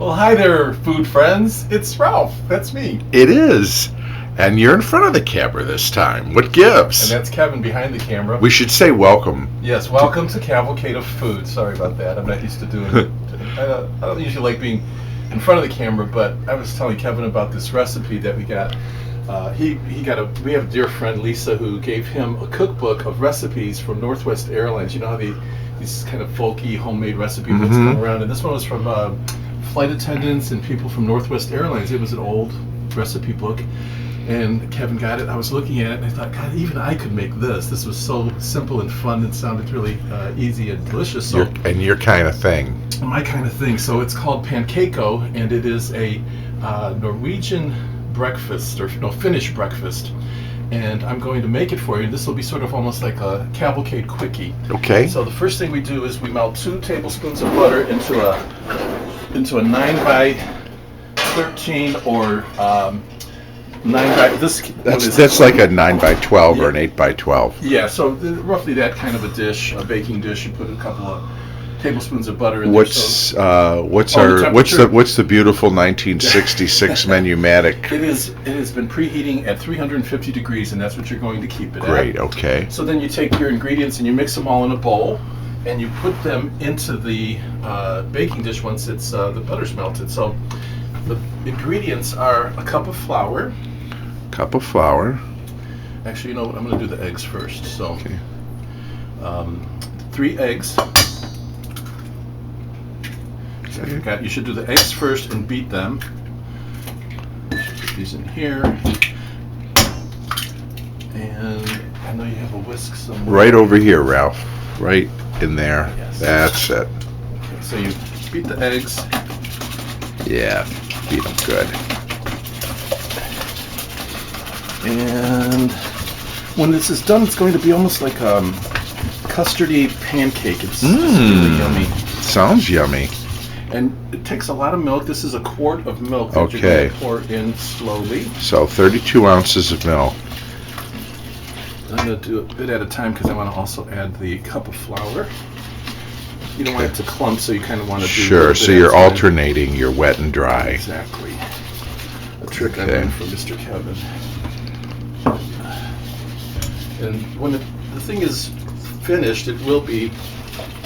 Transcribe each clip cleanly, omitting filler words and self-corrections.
Well, hi there, food friends. It's Ralph. That's me. It is. And you're in front of the camera this time. What And gives? that's Kevin behind the camera. We should say welcome. Yes, welcome to Cavalcade of Food. Sorry about that. I'm not used to doing it. I don't usually like being in front of the camera, but I was telling Kevin about this recipe that we got. We have a dear friend, Lisa, who gave him a cookbook of recipes from Northwest Airlines. You know how these kind of folky homemade recipe books come around, and this one was from flight attendants and people from Northwest Airlines. It was an old recipe book, and Kevin got it. I was looking at it and I thought, God, even I could make this. This was so simple and fun and sounded really easy and delicious. So, your kind of thing. my kind of thing. So it's called Panakako, and it is a Norwegian breakfast, or no, Finnish breakfast. And I'm going to make it for you. This will be sort of almost like a Cavalcade quickie. Okay. So the first thing we do is we melt 2 tablespoons of butter into a 9 by 13 or 9 by this. That's like a 9 by 12 or an 8 by 12. Yeah. So roughly that kind of a dish, a baking dish. You put a couple of tablespoons of butter in What's there. what's the beautiful 1966 Menumatic? It has been preheating at 350 degrees, and that's what you're going to keep it at. Great. Okay. So then you take your ingredients and you mix them all in a bowl, and you put them into the baking dish once it's the butter's melted. So the ingredients are a cup of flour. Cup of flour. Actually, you know what? I'm going to do the eggs first. So, Okay. 3 eggs. You should do the eggs first and beat them. Put these in here. And I know you have a whisk somewhere. Right over here, Ralph. Right in there. Yes. That's it. Okay, so you beat the eggs. Yeah. Beat them good. And when this is done, it's going to be almost like a custardy pancake. It's really yummy. Sounds yummy. And it takes a lot of milk. This is a quart of milk that Okay. you're going to pour in slowly. So 32 ounces of milk. I'm going to do a bit at a time because I want to also add the cup of flour. You don't want it to clump, so you kind of want to do Sure, so you're alternating your wet and dry. Exactly. A trick I learned from Mr. Kevin. And when the thing is finished, it will be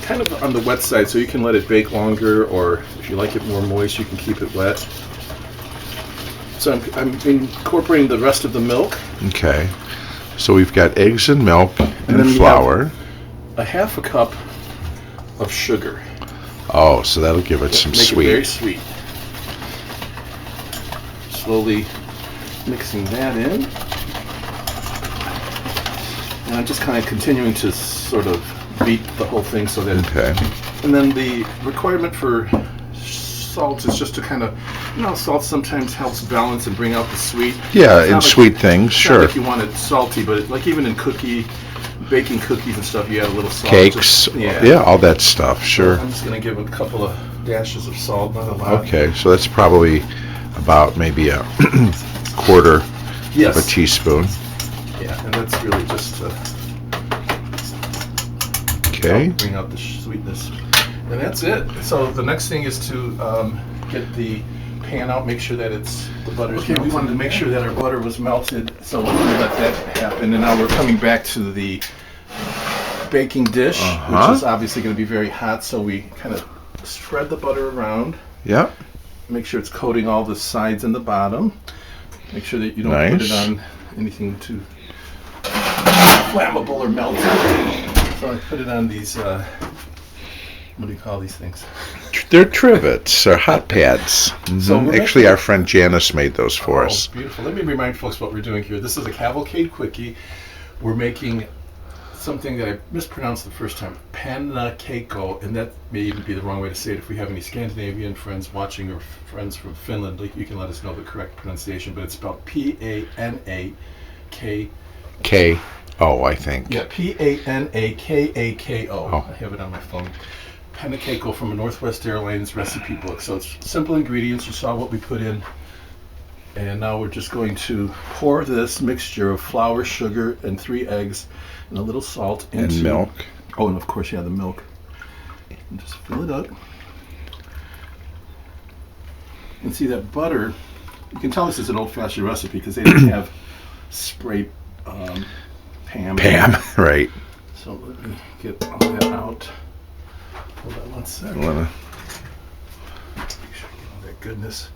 kind of on the wet side, so you can let it bake longer, or if you like it more moist, you can keep it wet. So I'm incorporating the rest of the milk. Okay. So we've got eggs and milk and then we flour. A half a cup of sugar. Oh, so that'll give it some Make sweet. it very sweet. Slowly mixing that in. And I'm just kind of continuing to sort of beat the whole thing so that Okay. And then the requirement for salt is just to kind of, salt sometimes helps balance and bring out the sweet. Yeah, It's in not sweet things, it's sure. not like you want it salty, but like even in baking cookies and stuff, you add a little salt. Cakes. Yeah, all that stuff, sure. I'm just going to give a couple of dashes of salt, not a lot. Okay, so that's probably about maybe a quarter Yes. of a teaspoon. Yeah, and that's really just to Okay. bring out the sweetness. And that's it. So the next thing is to get the pan out, make sure that the butter's melted. We wanted to make sure that our butter was melted, so we'll let that happen. And now we're coming back to the baking dish, which is obviously going to be very hot, so we kind of spread the butter around. Yeah. Make sure it's coating all the sides and the bottom. Make sure that you don't put it on anything too flammable or melted. So I put it on these, what do you call these things? They're trivets or hot pads. So Actually, our friend Janice made those for us. Beautiful. Let me remind folks what we're doing here. This is a Cavalcade quickie. We're making something that I mispronounced the first time, Panakako, and that may even be the wrong way to say it. If we have any Scandinavian friends watching or friends from Finland, you can let us know the correct pronunciation, but it's spelled P-A-N-A-K. K-O, I think. Yeah, P-A-N-A-K-A-K-O. Oh. I have it on my phone. Panakako from a Northwest Airlines recipe book. So it's simple ingredients. You saw what we put in. And now we're just going to pour this mixture of flour, sugar, and 3 eggs, and a little salt into... And milk. Oh, and of course, yeah, the milk. And just fill it up. And see that butter, you can tell this is an old-fashioned recipe because they didn't have spray Pam. Right. So let me get all that out. Hold on one second. Make sure I get all that goodness.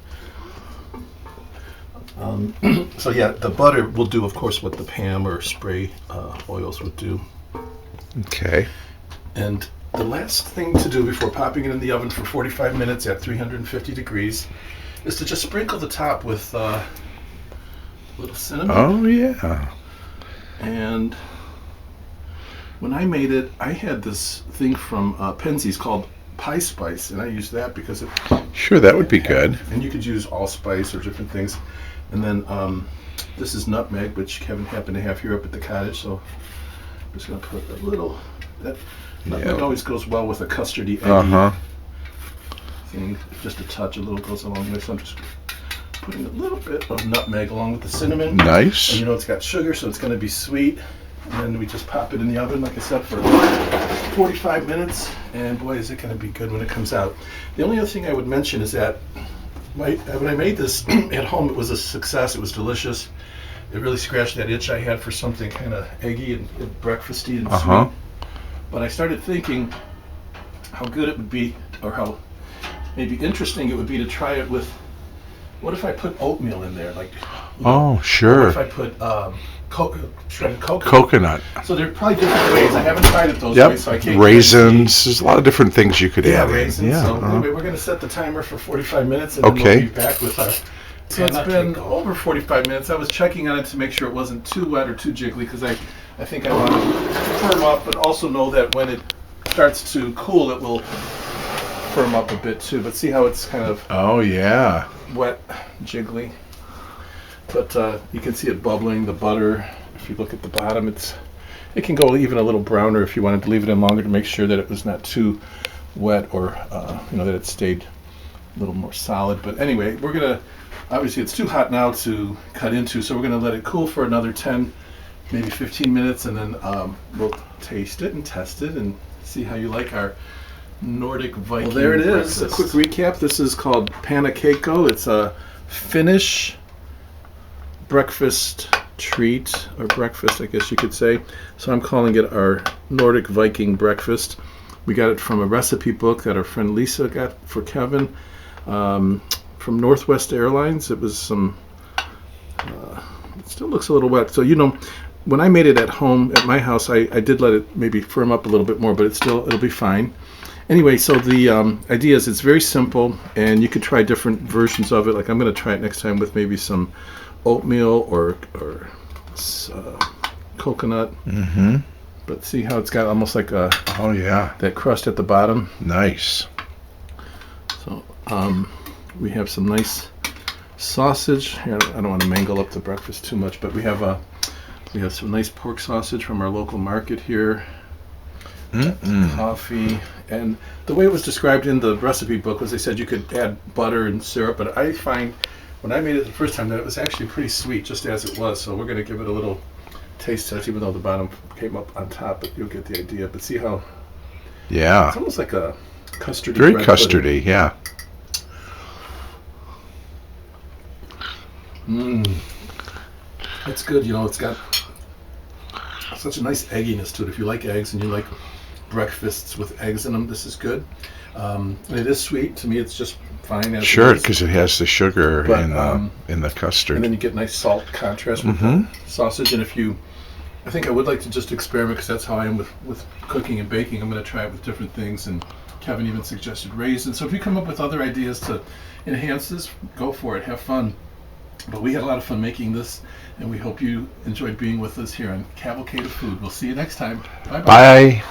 So yeah, the butter will do, of course, what the Pam or spray oils would do. Okay. And the last thing to do before popping it in the oven for 45 minutes at 350 degrees is to just sprinkle the top with a little cinnamon. Oh, yeah. And when I made it, I had this thing from Penzeys called Pie Spice, and I used that because it... Sure, that would be good. And you could use allspice or different things. And then this is nutmeg, which Kevin happened to have here up at the cottage, so I'm just going to put a little... Nutmeg always goes well with a custardy eggy thing. Just a touch, a little goes a long way. So I'm just putting a little bit of nutmeg along with the cinnamon. Nice. And you know it's got sugar, so it's going to be sweet. And then we just pop it in the oven, like I said, for 45 minutes. And boy, is it going to be good when it comes out. The only other thing I would mention is that when I made this at home, it was a success. It was delicious. It really scratched that itch I had for something kind of eggy and breakfasty and sweet. But I started thinking how good it would be, or how maybe interesting it would be to try it with, what if I put oatmeal in there? Like, sure. What if I put shredded coconut? Coconut. So there are probably different ways. I haven't tried it those ways, so I can't. Raisins. There's a lot of different things you could add. Raisins. Yeah. So anyway, we're going to set the timer for 45 minutes, and then we'll be back with our... So it's been over 45 minutes. I was checking on it to make sure it wasn't too wet or too jiggly, because I think I want it to firm up, but also know that when it starts to cool, it will firm up a bit too. But see how it's kind of wet, jiggly. But you can see it bubbling, the butter. If you look at the bottom, it can go even a little browner if you wanted to leave it in longer to make sure that it was not too wet, or that it stayed a little more solid. But anyway, we're gonna, obviously it's too hot now to cut into, so we're gonna let it cool for another 10, maybe 15 minutes, and then we'll taste it and test it and see how you like our Nordic Viking. Well, there it is. A quick recap. This is called Panakako. It's a Finnish breakfast treat, or breakfast, I guess you could say. So I'm calling it our Nordic Viking breakfast. We got it from a recipe book that our friend Lisa got for Kevin from Northwest Airlines. It was some, it still looks a little wet. So, when I made it at home, at my house, I did let it maybe firm up a little bit more, but it'll be fine. Anyway, so the idea is it's very simple, and you could try different versions of it. Like I'm going to try it next time with maybe some oatmeal or coconut. Mm-hmm. But see how it's got almost like that crust at the bottom. Nice. So we have some nice sausage. I don't want to mangle up the breakfast too much, but we have some nice pork sausage from our local market here. Coffee, and the way it was described in the recipe book was they said you could add butter and syrup, but I find when I made it the first time that it was actually pretty sweet just as it was. So we're going to give it a little taste test, even though the bottom came up on top, but you'll get the idea. But see how it's almost like a custardy, very custardy pudding. It's good. It's got such a nice egginess to it. If you like eggs and you like breakfasts with eggs in them, this is good. And it is sweet. To me, it's just fine. Sure, because it has the sugar in the custard. And then you get nice salt contrast with the sausage. And I think I would like to just experiment, because that's how I am with cooking and baking. I'm going to try it with different things. And Kevin even suggested raisins. So if you come up with other ideas to enhance this, go for it. Have fun. But we had a lot of fun making this, and we hope you enjoyed being with us here on Cavalcade of Food. We'll see you next time. Bye-bye. Bye.